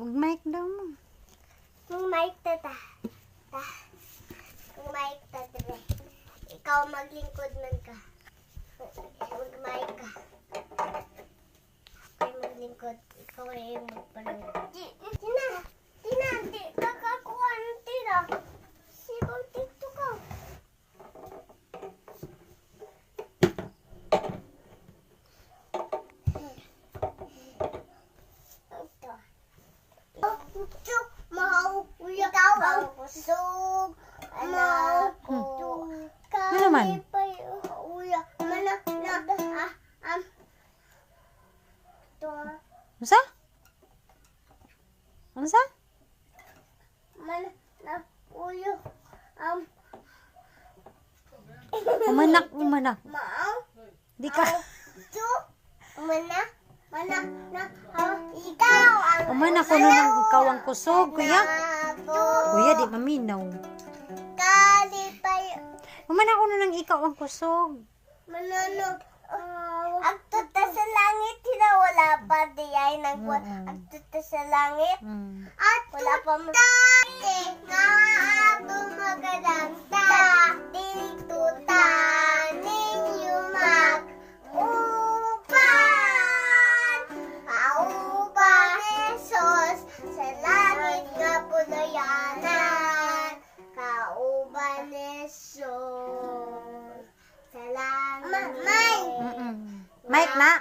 Mag-mic daw mo. Mag-mic ta. Mag-mic ta, dire. Ikaw maglingkod man ka. Mag-mic ka. Ikaw maglingkod. Ikaw ay magpanood. Tina! Di kakakuha ng tira. Sibang TikTok ka. Ito. Ikaw ang kusog. Anak ko. Ano naman? Ano sa? Ano sa? Umanak. Di ka. Umanak ko na ng ikaw ang kusog, kuya. Kuya, di maminaw. Umanak ko na ng ikaw ang kusog. Agtuta sa langit, wala pa di ay agtuta sa langit. At wala pa nga ako magadanta. Dituta ninyo mag-upan. Auban Jesus sa langit nga pulayanan. Kauban Jesus sa langit. Mike na.